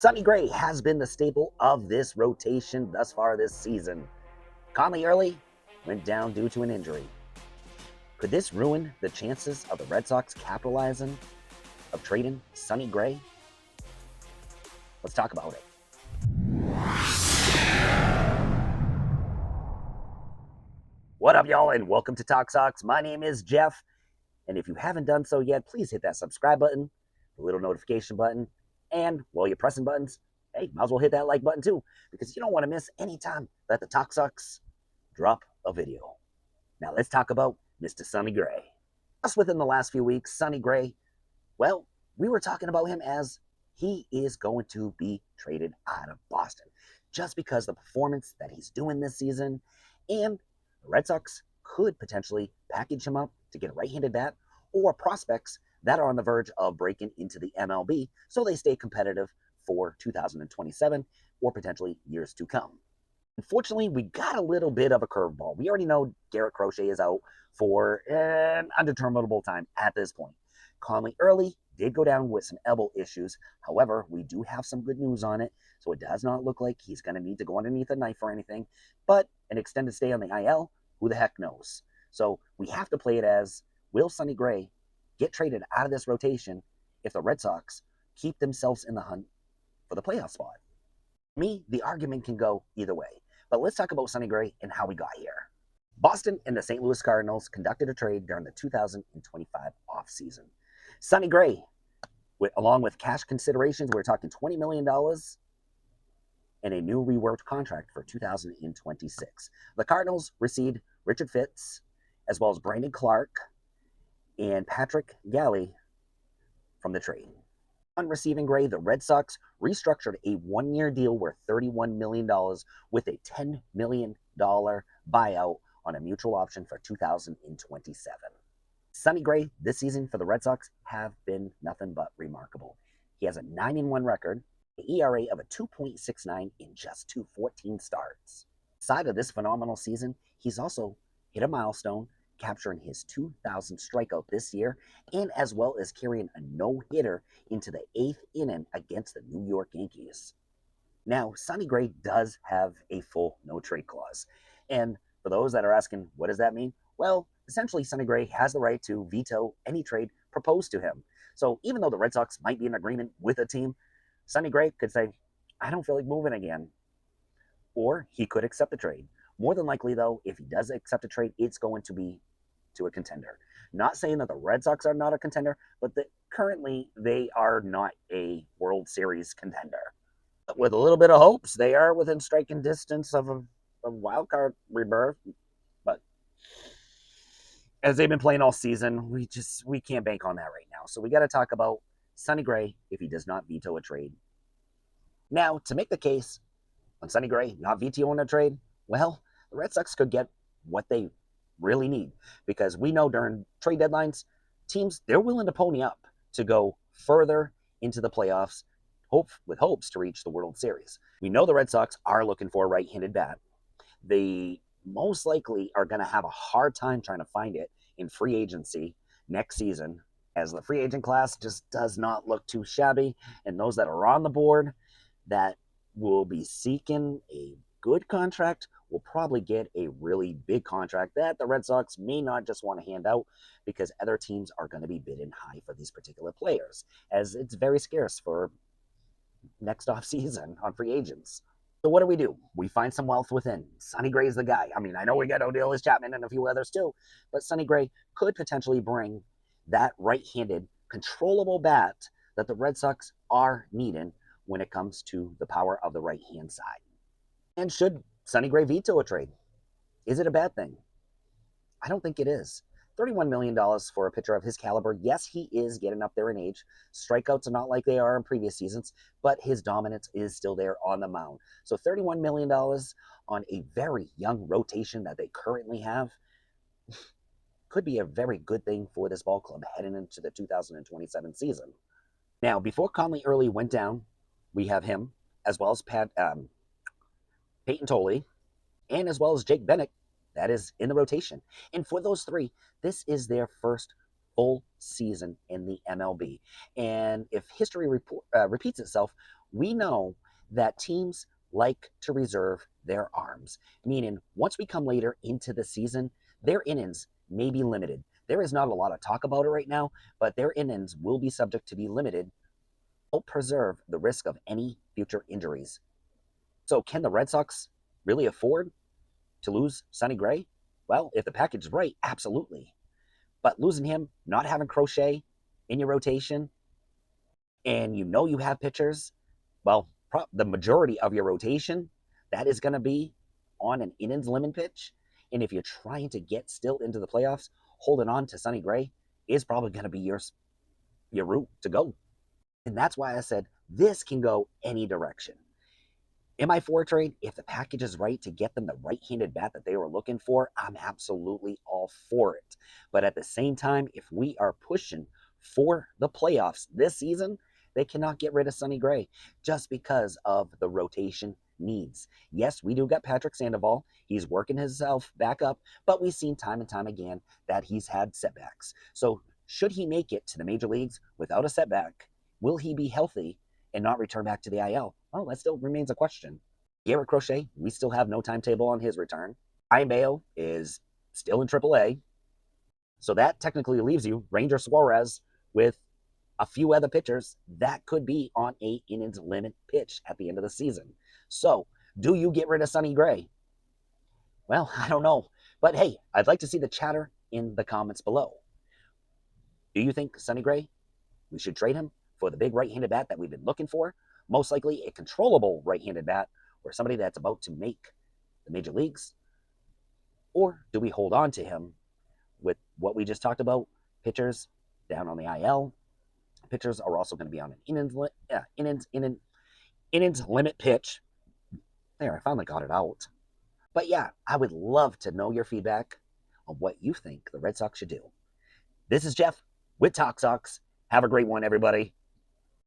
Sonny Gray has been the staple of this rotation thus far this season. Conley Early went down due to an injury. Could this ruin the chances of the Red Sox capitalizing of trading Sonny Gray? Let's talk about it. What up, y'all, and welcome to Talk Sox. My name is Jeff, and if you haven't done so yet, please hit that subscribe button, the little notification button, and while you're pressing buttons, hey, might as well hit that like button too, because you don't want to miss any time that the Talk Sox drop a video. Now let's talk about Mr. Sonny Gray. Just within the last few weeks, Sonny Gray, well, we were talking about him as he is going to be traded out of Boston just because the performance that he's doing this season, and the Red Sox could potentially package him up to get a right-handed bat or prospects that are on the verge of breaking into the MLB so they stay competitive for 2027 or potentially years to come. Unfortunately, we got a little bit of a curveball. We already know Garrett Crochet is out for an undeterminable time at this point. Conley Early did go down with some elbow issues. However, we do have some good news on it, so it does not look like he's going to need to go underneath a knife or anything. But an extended stay on the IL, who the heck knows? So we have to play it as, will Sonny Gray get traded out of this rotation if the Red Sox keep themselves in the hunt for the playoff spot? Me, the argument can go either way. But let's talk about Sonny Gray and how we got here. Boston and the St. Louis Cardinals conducted a trade during the 2025 offseason. Sonny Gray, along with cash considerations, we're talking $20 million and a new reworked contract for 2026. The Cardinals received Richard Fitz, as well as Brandon Clark and Patrick Galley from the trade. On receiving Gray, the Red Sox restructured a one-year deal worth $31 million with a $10 million buyout on a mutual option for 2027. Sonny Gray this season for the Red Sox have been nothing but remarkable. He has a 9-1 record, an ERA of a 2.69 in just 214 starts. Aside of this phenomenal season, he's also hit a milestone, capturing his 2,000th strikeout this year, and as well as carrying a no-hitter into the 8th inning against the New York Yankees. Now, Sonny Gray does have a full no-trade clause. And for those that are asking, what does that mean? Well, essentially, Sonny Gray has the right to veto any trade proposed to him. So even though the Red Sox might be in agreement with a team, Sonny Gray could say, I don't feel like moving again. Or he could accept the trade. More than likely, though, if he does accept a trade, it's going to be to a contender. Not saying that the Red Sox are not a contender, but that currently they are not a World Series contender. But with a little bit of hopes, they are within striking distance of a wild card rebirth. But as they've been playing all season, we can't bank on that right now. So we got to talk about Sonny Gray if he does not veto a trade. Now, to make the case on Sonny Gray not vetoing a trade, well, the Red Sox could get what they really need, because we know during trade deadlines, teams, they're willing to pony up to go further into the playoffs, with hopes to reach the World Series. We know the Red Sox are looking for a right-handed bat. They most likely are going to have a hard time trying to find it in free agency next season, as the free agent class just does not look too shabby, and those that are on the board that will be seeking a good contract will probably get a really big contract that the Red Sox may not just want to hand out, because other teams are going to be bidding high for these particular players, as it's very scarce for next offseason on free agents. So what do? We find some wealth within. Sonny Gray's the guy. I mean, I know we got O'Neal Chapman and a few others too, but Sonny Gray could potentially bring that right-handed, controllable bat that the Red Sox are needing when it comes to the power of the right-hand side. And should Sonny Gray veto a trade? Is it a bad thing? I don't think it is. $31 million for a pitcher of his caliber. Yes, he is getting up there in age. Strikeouts are not like they are in previous seasons, but his dominance is still there on the mound. So $31 million on a very young rotation that they currently have could be a very good thing for this ball club heading into the 2027 season. Now, before Conley Early went down, we have him, as well as Peyton Tolley, and as well as Jake Bennett, that is in the rotation. And for those three, this is their first full season in the MLB. And if history repeats itself, we know that teams like to reserve their arms, meaning once we come later into the season, their innings may be limited. There is not a lot of talk about it right now, but their innings will be subject to be limited. Help preserve the risk of any future injuries. So, can the Red Sox really afford to lose Sonny Gray? Well, if the package is right, absolutely. But losing him, not having Crochet in your rotation, and you know you have pitchers, well, the majority of your rotation, that is going to be on an innings limit pitch. And if you're trying to get still into the playoffs, holding on to Sonny Gray is probably going to be your route to go. And that's why I said this can go any direction. Am I for a trade? If the package is right to get them the right-handed bat that they were looking for, I'm absolutely all for it. But at the same time, if we are pushing for the playoffs this season, they cannot get rid of Sonny Gray just because of the rotation needs. Yes, we do got Patrick Sandoval. He's working himself back up, but we've seen time and time again that he's had setbacks. So should he make it to the major leagues without a setback, will he be healthy and not return back to the IL? Well, that still remains a question. Garrett Crochet, we still have no timetable on his return. Ryan Bayo is still in AAA. So that technically leaves you, Ranger Suarez, with a few other pitchers that could be on a innings limit pitch at the end of the season. So, do you get rid of Sonny Gray? Well, I don't know. But hey, I'd like to see the chatter in the comments below. Do you think Sonny Gray, we should trade him for the big right-handed bat that we've been looking for? Most likely a controllable right-handed bat or somebody that's about to make the major leagues? Or do we hold on to him with what we just talked about? Pitchers down on the IL. Pitchers are also going to be on an innings limit pitch. There, I finally got it out. But yeah, I would love to know your feedback on what you think the Red Sox should do. This is Jeff with Talk Sox. Have a great one, everybody.